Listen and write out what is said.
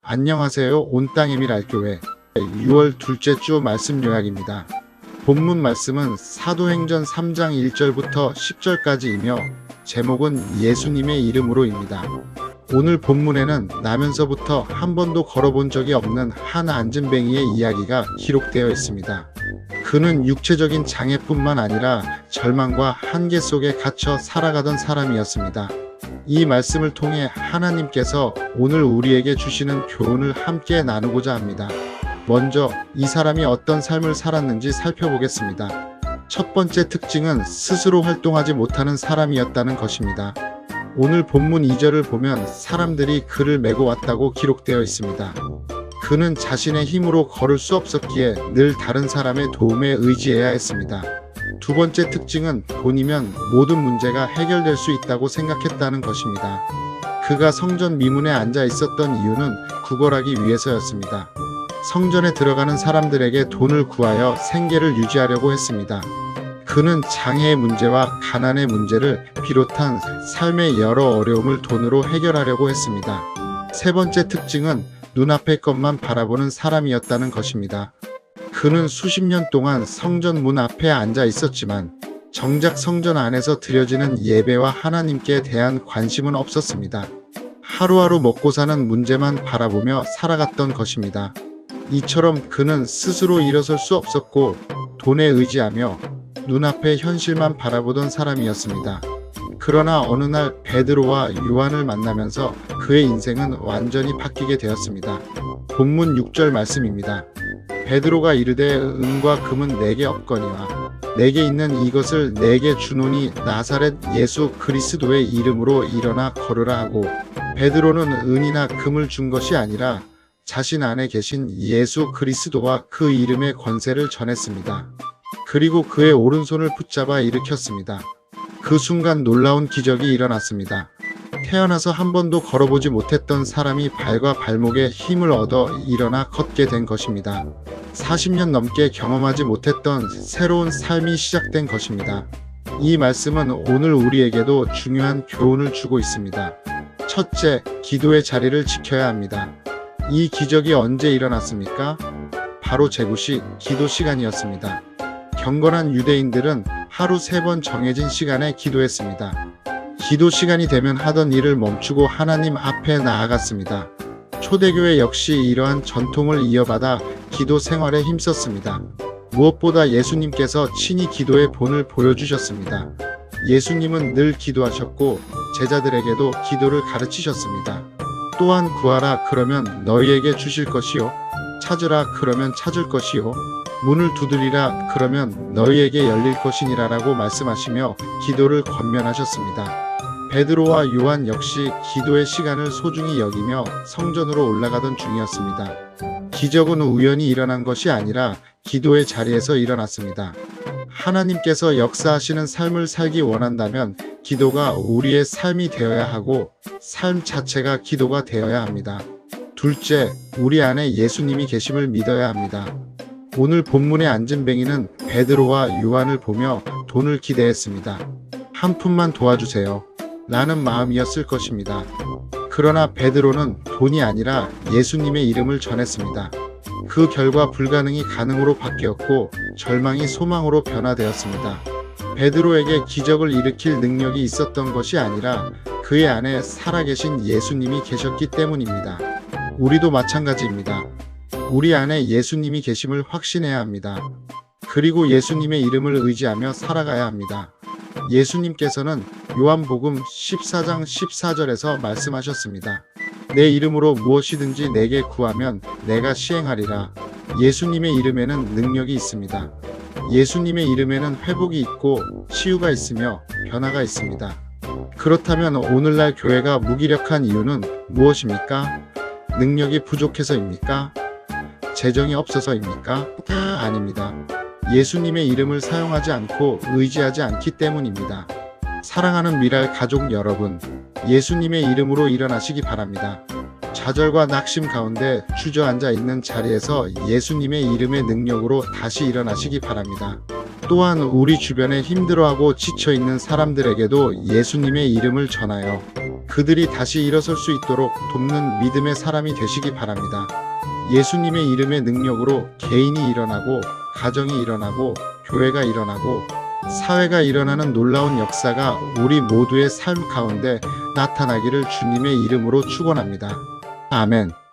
안녕하세요. 온땅에밀알교회 6월 둘째 주 말씀 요약입니다. 본문 말씀은 사도행전 3장 1절부터 10절까지이며 제목은 예수님의 이름으로입니다. 오늘 본문에는 나면서부터 한 번도 걸어본 적이 없는 한 안진뱅이의 이야기가 기록되어 있습니다. 그는 육체적인 장애뿐만 아니라 절망과 한계 속에 갇혀 살아가던 사람이었습니다. 이 말씀을 통해 하나님께서 오늘 우리에게 주시는 교훈을 함께 나누고자 합니다. 먼저 이 사람이 어떤 삶을 살았는지 살펴보겠습니다. 첫 번째 특징은 스스로 활동하지 못하는 사람이었다는 것입니다. 오늘 본문 2절을 보면 사람들이 그를 메고 왔다고 기록되어 있습니다. 그는 자신의 힘으로 걸을 수 없었기에 늘 다른 사람의 도움에 의지해야 했습니다. 두 번째 특징은 돈이면 모든 문제가 해결될 수 있다고 생각했다는 것입니다. 그가 성전 미문에 앉아 있었던 이유는 구걸하기 위해서였습니다. 성전에 들어가는 사람들에게 돈을 구하여 생계를 유지하려고 했습니다. 그는 장애의 문제와 가난의 문제를 비롯한 삶의 여러 어려움을 돈으로 해결하려고 했습니다. 세 번째 특징은 눈앞의 것만 바라보는 사람이었다는 것입니다. 그는 수십 년 동안 성전 문 앞에 앉아 있었지만 정작 성전 안에서 드려지는 예배와 하나님께 대한 관심은 없었습니다. 하루하루 먹고 사는 문제만 바라보며 살아갔던 것입니다. 이처럼 그는 스스로 일어설 수 없었고 돈에 의지하며 눈앞의 현실만 바라보던 사람이었습니다. 그러나 어느 날 베드로와 요한을 만나면서 그의 인생은 완전히 바뀌게 되었습니다. 본문 6절 말씀입니다. 베드로가 이르되 은과 금은 내게 없거니와 내게 있는 이것을 내게 주노니 나사렛 예수 그리스도의 이름으로 일어나 걸으라 하고, 베드로는 은이나 금을 준 것이 아니라 자신 안에 계신 예수 그리스도와 그 이름의 권세를 전했습니다. 그리고 그의 오른손을 붙잡아 일으켰습니다. 그 순간 놀라운 기적이 일어났습니다. 태어나서 한 번도 걸어보지 못했던 사람이 발과 발목에 힘을 얻어 일어나 걷게 된 것입니다. 40년 넘게 경험하지 못했던 새로운 삶이 시작된 것입니다. 이 말씀은 오늘 우리에게도 중요한 교훈을 주고 있습니다. 첫째, 기도의 자리를 지켜야 합니다. 이 기적이 언제 일어났습니까? 바로 제구식 기도 시간이었습니다. 경건한 유대인들은 하루 3번 정해진 시간에 기도했습니다. 기도 시간이 되면 하던 일을 멈추고 하나님 앞에 나아갔습니다. 초대교회 역시 이러한 전통을 이어받아 기도 생활에 힘썼습니다. 무엇보다 예수님께서 친히 기도의 본을 보여주셨습니다. 예수님은 늘 기도하셨고 제자들에게도 기도를 가르치셨습니다. 또한 구하라 그러면 너희에게 주실 것이요, 찾으라 그러면 찾을 것이요, 문을 두드리라 그러면 너희에게 열릴 것이니라 라고 말씀하시며 기도를 권면하셨습니다. 베드로와 요한 역시 기도의 시간을 소중히 여기며 성전으로 올라가던 중이었습니다. 기적은 우연히 일어난 것이 아니라 기도의 자리에서 일어났습니다. 하나님께서 역사하시는 삶을 살기 원한다면 기도가 우리의 삶이 되어야 하고 삶 자체가 기도가 되어야 합니다. 둘째, 우리 안에 예수님이 계심을 믿어야 합니다. 오늘 본문의 안진뱅이는 베드로와 요한을 보며 돈을 기대했습니다. 한 푼만 도와주세요 라는 마음이었을 것입니다. 그러나 베드로는 돈이 아니라 예수님의 이름을 전했습니다. 그 결과 불가능이 가능으로 바뀌었고 절망이 소망으로 변화되었습니다. 베드로에게 기적을 일으킬 능력이 있었던 것이 아니라 그의 안에 살아계신 예수님이 계셨기 때문입니다. 우리도 마찬가지입니다. 우리 안에 예수님이 계심을 확신해야 합니다. 그리고 예수님의 이름을 의지하며 살아가야 합니다. 예수님께서는 요한복음 14장 14절에서 말씀하셨습니다. 내 이름으로 무엇이든지 내게 구하면 내가 시행하리라. 예수님의 이름에는 능력이 있습니다. 예수님의 이름에는 회복이 있고 치유가 있으며 변화가 있습니다. 그렇다면 오늘날 교회가 무기력한 이유는 무엇입니까? 능력이 부족해서입니까? 재정이 없어서입니까? 아닙니다. 예수님의 이름을 사용하지 않고 의지하지 않기 때문입니다. 사랑하는 미랄 가족 여러분, 예수님의 이름으로 일어나시기 바랍니다. 좌절과 낙심 가운데 주저앉아 있는 자리에서 예수님의 이름의 능력으로 다시 일어나시기 바랍니다. 또한 우리 주변에 힘들어하고 지쳐있는 사람들에게도 예수님의 이름을 전하여 그들이 다시 일어설 수 있도록 돕는 믿음의 사람이 되시기 바랍니다. 예수님의 이름의 능력으로 개인이 일어나고, 가정이 일어나고, 교회가 일어나고, 사회가 일어나는 놀라운 역사가 우리 모두의 삶 가운데 나타나기를 주님의 이름으로 축원합니다. 아멘.